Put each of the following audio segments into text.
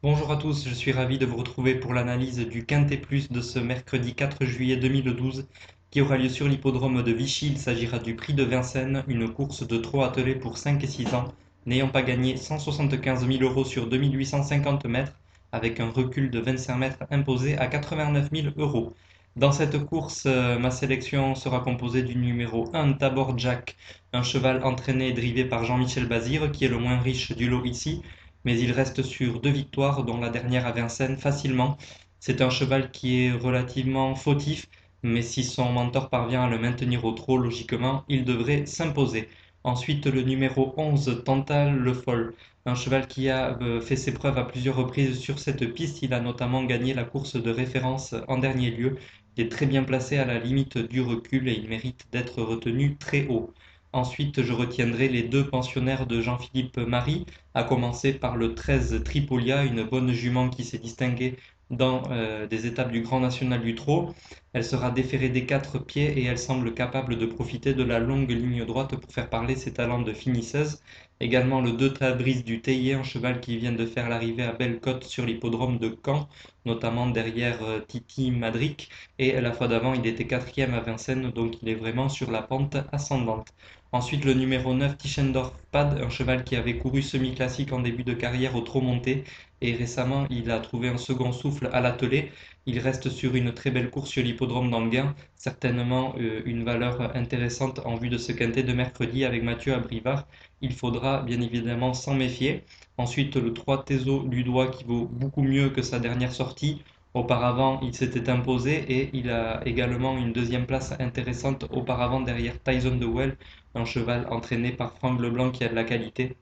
Bonjour à tous, je suis ravi de vous retrouver pour l'analyse du Quintet Plus de ce mercredi 4 juillet 2012 qui aura lieu sur l'hippodrome de Vichy. Il s'agira du Prix de Vincennes, une course de trot attelé pour 5 et 6 ans, n'ayant pas gagné 175 000 euros sur 2850 mètres, avec un recul de 25 mètres imposé à 89 000 euros. Dans cette course, ma sélection sera composée du numéro 1 Tabor Jack, un cheval entraîné et drivé par Jean-Michel Bazire, qui est le moins riche du lot ici, mais il reste sur 2 victoires, dont la dernière à Vincennes facilement. C'est un cheval qui est relativement fautif, mais si son mentor parvient à le maintenir au trot, logiquement, il devrait s'imposer. Ensuite, le numéro 11, Tantal Le Foll, un cheval qui a fait ses preuves à plusieurs reprises sur cette piste. Il a notamment gagné la course de référence en dernier lieu. Il est très bien placé à la limite du recul et il mérite d'être retenu très haut. Ensuite, je retiendrai les deux pensionnaires de Jean-Philippe Marie, à commencer par le 13 Tripolia, une bonne jument qui s'est distinguée dans des étapes du Grand National du Trot. Elle sera déférée des 4 pieds et elle semble capable de profiter de la longue ligne droite pour faire parler ses talents de finisseuse. Également le 2 Tabriz du Théier, un cheval qui vient de faire l'arrivée à Bellecote sur l'hippodrome de Caen, notamment derrière Titi Madric. Et la fois d'avant, il était quatrième à Vincennes, donc il est vraiment sur la pente ascendante. Ensuite, le numéro 9, Tischendorf Pad, un cheval qui avait couru semi-classique en début de carrière au trot monté et récemment il a trouvé un second souffle à l'attelé. Il reste sur une très belle course sur l'hippodrome d'Anguin, certainement une valeur intéressante en vue de ce quintet de mercredi avec Mathieu Abrivard. Il faudra bien évidemment s'en méfier. Ensuite, le 3 Tezo Ludois qui vaut beaucoup mieux que sa dernière sortie. Auparavant, il s'était imposé et il a également une deuxième place intéressante auparavant derrière Tyson de Well, un cheval entraîné par Franck Leblanc qui a de la qualité.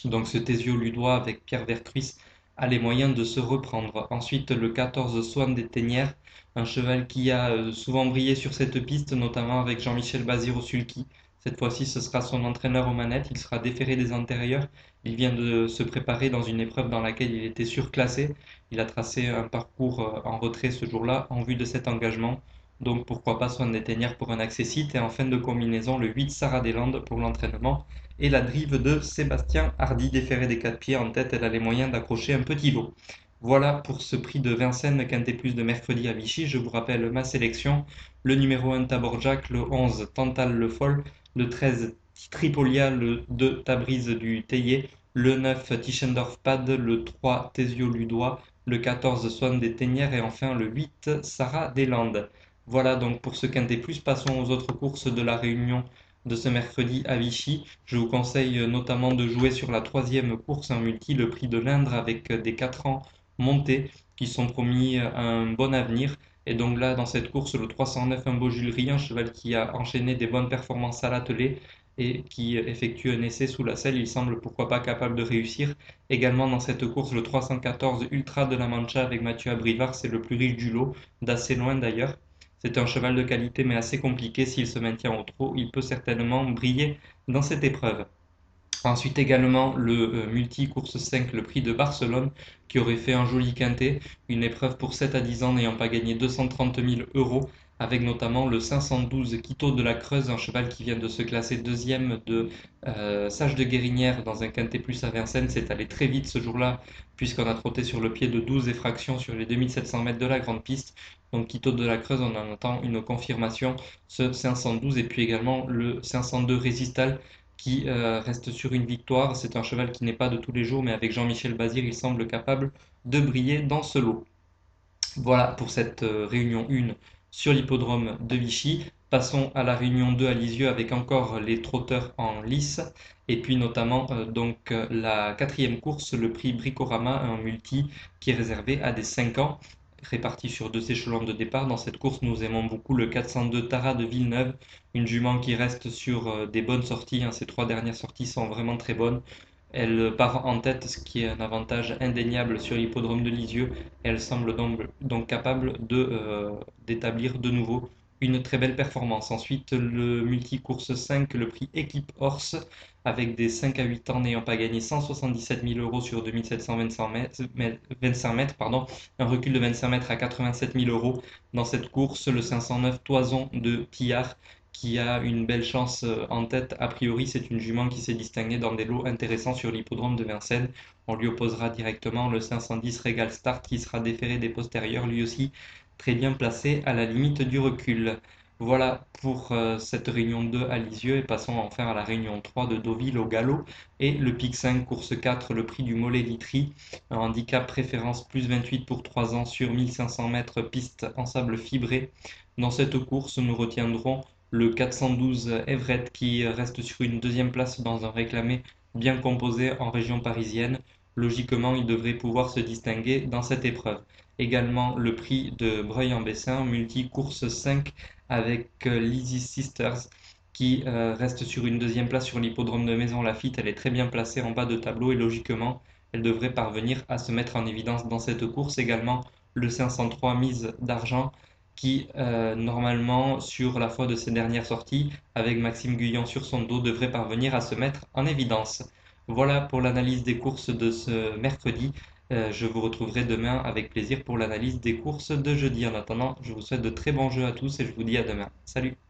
Donc ce Thésio Ludois avec Pierre Vercruis a les moyens de se reprendre. Ensuite, le 14 Swan des Ténières, un cheval qui a souvent brillé sur cette piste, notamment avec Jean-Michel Bazir au sulky. Cette fois-ci, ce sera son entraîneur aux manettes. Il sera déféré des antérieurs. Il vient de se préparer dans une épreuve dans laquelle il était surclassé. Il a tracé un parcours en retrait ce jour-là en vue de cet engagement. Donc pourquoi pas Swan des Ténières pour un accessite. Et en fin de combinaison, le 8 Sarah Deslandes pour l'entraînement et la drive de Sébastien Hardy, déféré des 4 pieds en tête. Elle a les moyens d'accrocher un petit lot. Voilà pour ce prix de Vincennes Quintet Plus de mercredi à Vichy. Je vous rappelle ma sélection: le numéro 1 Taborjac, le 11 Tantal Le Foll, le 13 Tripolia, le 2 Tabriz du Théier, le 9 Tischendorf Pad, le 3 Thésio Ludois, le 14 Swan des Ténières et enfin le 8 Sarah des Landes. Voilà donc pour ce Quintet Plus. Passons aux autres courses de la Réunion de ce mercredi à Vichy. Je vous conseille notamment de jouer sur la troisième course en multi, le prix de l'Indre, avec des 4 ans montés qui sont promis un bon avenir. Et donc là, dans cette course, le 309 un beau Jules Rie, un cheval qui a enchaîné des bonnes performances à l'attelé et qui effectue un essai sous la selle, il semble pourquoi pas capable de réussir. Également dans cette course, le 314 Ultra de la Mancha avec Mathieu Abrivard, c'est le plus riche du lot, d'assez loin d'ailleurs. C'est un cheval de qualité mais assez compliqué. S'il se maintient au trot, il peut certainement briller dans cette épreuve. Ensuite également le multi course 5, le prix de Barcelone, qui aurait fait un joli quintet, une épreuve pour 7 à 10 ans n'ayant pas gagné 230 000 euros, avec notamment le 512 Quito de la Creuse, un cheval qui vient de se classer deuxième de Sage de Guérinière dans un quintet plus à Vincennes. C'est allé très vite ce jour-là, puisqu'on a trotté sur le pied de 12 effractions sur les 2700 mètres de la grande piste. Donc Quito de la Creuse, on en attend une confirmation, ce 512, et puis également le 502 Résistal qui reste sur une victoire. C'est un cheval qui n'est pas de tous les jours, mais avec Jean-Michel Bazir, il semble capable de briller dans ce lot. Voilà pour cette réunion 1 sur l'hippodrome de Vichy. Passons à la réunion 2 à Lisieux avec encore les trotteurs en lice et puis notamment la quatrième course, le prix Bricorama, un multi qui est réservé à des 5 ans réparti sur 2 échelons de départ. Dans cette course, nous aimons beaucoup le 402 Tara de Villeneuve, une jument qui reste sur des bonnes sorties. Ces 3 dernières sorties sont vraiment très bonnes. Elle part en tête, ce qui est un avantage indéniable sur l'hippodrome de Lisieux. Elle semble donc capable d'établir de nouveau une très belle performance. Ensuite, le multi-course 5, le prix Équipe Horse, avec des 5 à 8 ans n'ayant pas gagné 177 000 euros sur 2725 mètres, 25 mètres, pardon, un recul de 25 mètres à 87 000 euros. Dans cette course, le 509 Toison de Pillard qui a une belle chance en tête. A priori, c'est une jument qui s'est distinguée dans des lots intéressants sur l'hippodrome de Vincennes. On lui opposera directement le 510 Regal Start qui sera déféré des postérieurs, lui aussi très bien placé à la limite du recul. Voilà pour cette réunion 2 à Lisieux et passons enfin à la réunion 3 de Deauville au galop et le pic 5 course 4, le prix du Mollet Litry, un handicap préférence plus 28 pour 3 ans sur 1500 mètres piste en sable fibré. Dans cette course, nous retiendrons le 412 Everett qui reste sur une deuxième place dans un réclamé bien composé en région parisienne. Logiquement, il devrait pouvoir se distinguer dans cette épreuve. Également le prix de Breuil-en-Bessin, multi-course 5 avec Lizzy Sisters qui reste sur une deuxième place sur l'hippodrome de Maison Lafitte. Elle est très bien placée en bas de tableau et logiquement, elle devrait parvenir à se mettre en évidence dans cette course. Également le 503 mise d'argent qui, normalement, sur la foi de ses dernières sorties, avec Maxime Guyon sur son dos, devrait parvenir à se mettre en évidence. Voilà pour l'analyse des courses de ce mercredi. Je vous retrouverai demain avec plaisir pour l'analyse des courses de jeudi. En attendant, je vous souhaite de très bons jeux à tous et je vous dis à demain. Salut!